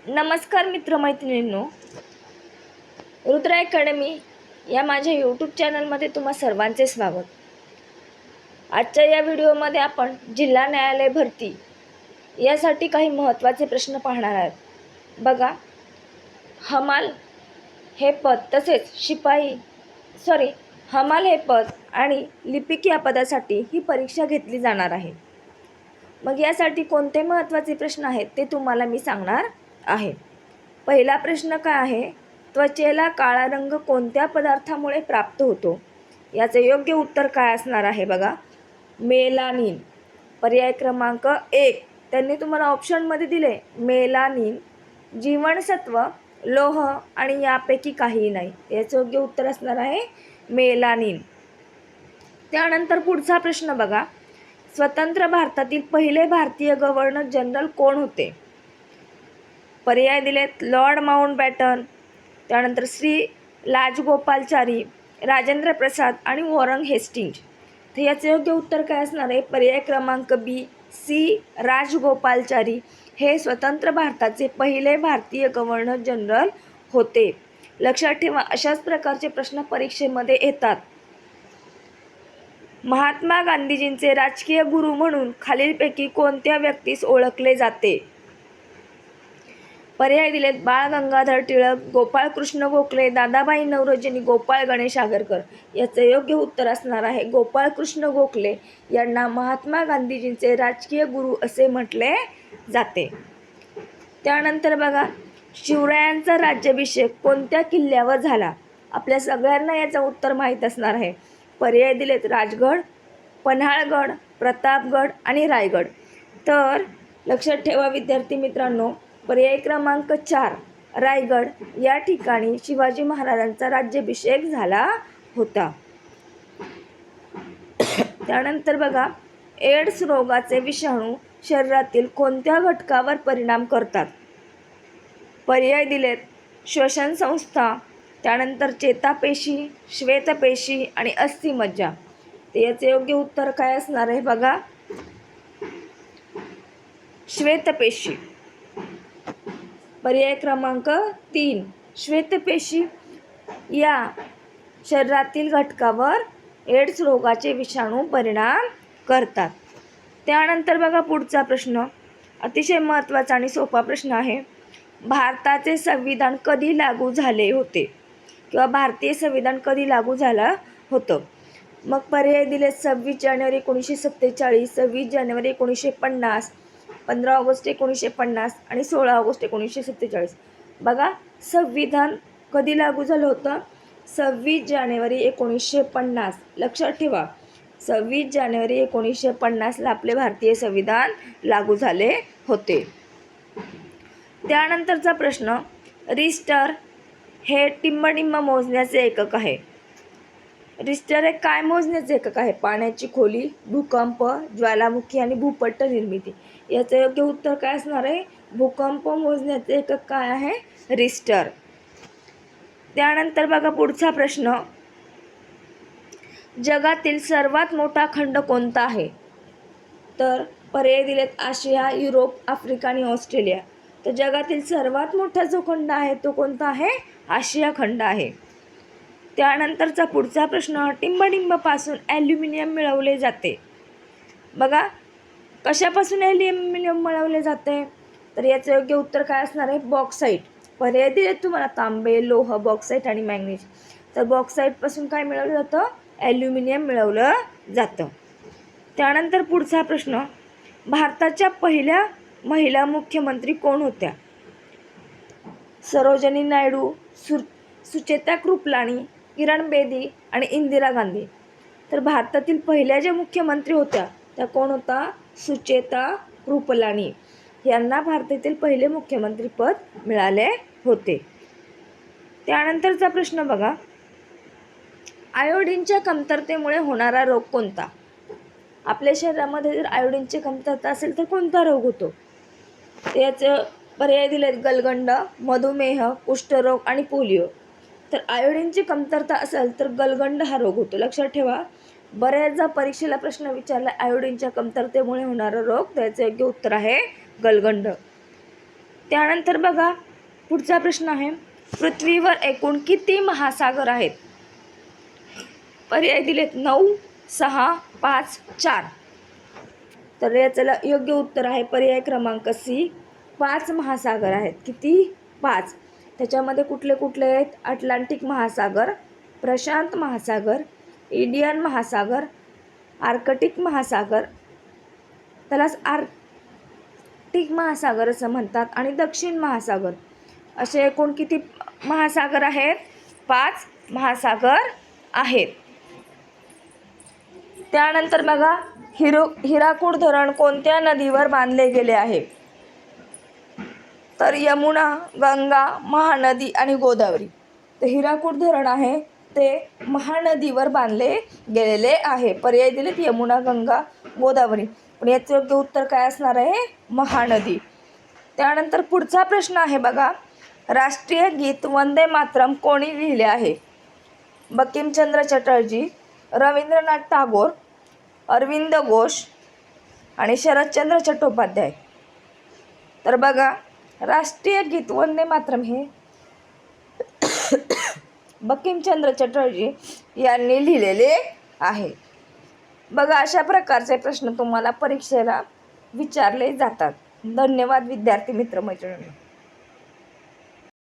नमस्कार मित्रमैत्रिणींनो, रुद्र अकॅडमी या माझ्या यूट्यूब चॅनलमध्ये तुम्हा सर्वांचे स्वागत. आजच्या या व्हिडिओमध्ये आपण जिल्हा न्यायालय भरती यासाठी काही महत्त्वाचे प्रश्न पाहणार आहोत. बघा, हमाल हे पद तसेच हमाल हे पद आणि लिपिक या पदासाठी ही परीक्षा घेतली जाणार आहे. मग यासाठी कोणते महत्त्वाचे प्रश्न आहेत ते तुम्हाला मी सांगणार आहे. पहिला प्रश्न काय आहे? त्वचेला काळा रंग कोणत्या पदार्थामुळे प्राप्त होतो? याचे योग्य उत्तर काय असणार आहे? बघा, मेलानिन. पर्याय क्रमांक 1 त्यांनी तुम्हाला ऑप्शनमध्ये दिले मेलानिन, जीवनसत्व, लोह आणि यापैकी काहीही नाही. याचे योग्य उत्तर असणार आहे मेलानिन. त्यानंतर पुढचा प्रश्न बघा, स्वतंत्र भारतातील पहिले भारतीय गव्हर्नर जनरल कोण होते? पर्याय दिलेत लॉर्ड माउंटबॅटन, त्यानंतर श्री राजगोपालचारी, राजेंद्र प्रसाद आणि वॉरन हेस्टिंग्ज. तर याचे योग्य उत्तर काय असणार आहे? पर्याय क्रमांक बी, सी राजगोपालचारी हे स्वतंत्र भारताचे पहिले भारतीय गव्हर्नर जनरल होते. लक्षात ठेवा, अशाच प्रकारचे प्रश्न परीक्षेमध्ये येतात. महात्मा गांधीजींचे राजकीय गुरु म्हणून खालीलपैकी कोणत्या व्यक्तीस ओळखले जाते? पर्याय दिलेत बाळ गंगाधर टिळक, गोपाळकृष्ण गोखले, दादाभाई नौरोजी आणि गोपाळ गणेश आगरकर. याचे योग्य उत्तर असणार आहे गोपाळकृष्ण गोखले यांना महात्मा गांधीजींचे राजकीय गुरु असे म्हटले जाते. त्यानंतर बघा, शिवरायांचा राज्याभिषेक कोणत्या किल्ल्यावर झाला? आपल्या सगळ्यांना याचं उत्तर माहीत असणार आहे. पर्याय दिलेत राजगड, पन्हाळगड, प्रतापगड आणि रायगड. तर लक्षात ठेवा विद्यार्थी मित्रांनो, पर्याय क्रमांक 4 रायगड या ठिकाणी शिवाजी महाराजांचा राज्याभिषेक झाला होता. त्यानंतर बघा, एड्स रोगाचे विषाणू शरीरातील कोणत्या घटकावर परिणाम करतात? पर्याय दिलेत श्वसन संस्था, त्यानंतर चेतापेशी, श्वेतपेशी आणि अस्थिमज्जा. तर याचे योग्य उत्तर काय असणार आहे? बघा, श्वेतपेशी. पर्याय क्रमांक 3 श्वेतपेशी या शरीरातील घटकावर एड्स रोगाचे विषाणू परिणाम करतात. त्यानंतर बघा पुढचा प्रश्न, अतिशय महत्त्वाचा आणि सोपा प्रश्न आहे. भारताचे संविधान कधी लागू झाले होते किंवा भारतीय संविधान कधी लागू झालं होतं? मग पर्याय दिले 26 जानेवारी 1947, 26 जानेवारी 1950, 15 ऑगस्ट 1950 आणि 16 ऑगस्ट 1947. बघा, संविधान कधी लागू झालं होतं? 26 जानेवारी 1950. लक्षात ठेवा, 26 जानेवारी 1950ला आपले भारतीय संविधान लागू झाले होते. त्यानंतरचा प्रश्न, रिस्टर हे टिंबटिंब मोजण्याचे एकक आहे. रिस्टर हे काय मोजण्याचे एकक आहे? पाण्याची खोली, भूकंप, ज्वालामुखी आणि भूपट्ट निर्मिती. याचं योग्य उत्तर काय असणार आहे? भूकंप मोजण्याचे एकक काय आहे? रिस्टर. त्यानंतर बघा पुढचा प्रश्न, जगातील सर्वात मोठा खंड कोणता आहे? तर पर्याय दिलेत आशिया, युरोप, आफ्रिका आणि ऑस्ट्रेलिया. तर जगातील सर्वात मोठा जो खंड आहे तो कोणता आहे? आशिया खंड आहे. त्यानंतरचा पुढचा प्रश्न, टिंबटिंबपासून ॲल्युमिनियम मिळवले जाते. बघा, कशापासून ॲल्युमिनियम मिळवले जाते? तर याचं योग्य उत्तर काय असणार आहे? बॉक्साईट. पर्याय दिलेत तुम्हाला तांबे, लोह, बॉक्साईट आणि मॅंगनीज. तर बॉक्साईटपासून काय मिळवलं जातं? ॲल्युमिनियम मिळवलं जातं. त्यानंतर पुढचा प्रश्न, भारताच्या पहिल्या महिला मुख्यमंत्री कोण होत्या? सरोजिनी नायडू, सुचेता कृपलानी, किरण बेदी आणि इंदिरा गांधी. तर भारतातील पहिल्या ज्या मुख्यमंत्री होत्या त्या कोण होता? सुचेता कृपलानी यांना भारतातील पहिले मुख्यमंत्रीपद मिळाले होते. त्यानंतरचा प्रश्न बघा, आयोडीनच्या कमतरतेमुळे होणारा रोग कोणता? आपल्या शरीरामध्ये जर आयोडीनची कमतरता असेल तर कोणता रोग होतो? याचं पर्याय दिलेत गलगंड, मधुमेह, कुष्ठरोग आणि पोलिओ. तर आयोडीनची कमतरता असेल तर गलगंड हा रोग होतो. लक्षात ठेवा, बऱ्याचदा परीक्षेला प्रश्न विचारला आयोडीनच्या कमतरतेमुळे होणारा रोग, त्याचं योग्य उत्तर आहे गलगंड. त्यानंतर बघा पुढचा प्रश्न आहे, पृथ्वीवर एकूण किती महासागर आहेत? पर्याय दिलेत 9, 6, 5, 4. तर याचं योग्य उत्तर आहे पर्याय क्रमांक सी, 5 महासागर आहेत. किती? 5. त्याच्यामध्ये कुठले कुठले आहेत? अटलांटिक महासागर, प्रशांत महासागर, इंडियन महासागर, आर्कटिक महासागर, त्यालाच आर्कटिक महासागर असं म्हणतात, आणि दक्षिण महासागर. असे एकूण किती महासागर आहेत? 5 महासागर आहेत. त्यानंतर बघा हिराकूड धरण कोणत्या नदीवर बांधले गेले आहे? तर यमुना, गंगा, महानदी आणि गोदावरी. तर हिराकूड धरण आहे ते महानदीवर बांधले गेलेले आहे. पर्याय दिलेत यमुना, गंगा, गोदावरी. पण याचं योग्य उत्तर काय असणार आहे? महानदी. त्यानंतर पुढचा प्रश्न आहे बघा, राष्ट्रीय गीत वंदे मातरम कोणी लिहिले आहे? बंकिमचंद्र चटर्जी, रवींद्रनाथ टागोर, अरविंद घोष आणि शरदचंद्र चट्टोपाध्याय. तर बघा राष्ट्रीय गीत वंदे मातरम हे बंकिमचंद्र चटर्जी यांनी लिहिलेले आहे. बघा अशा प्रकारचे प्रश्न तुम्हाला परीक्षेला विचारले जातात. धन्यवाद विद्यार्थी मित्र मैत्रिणींनो.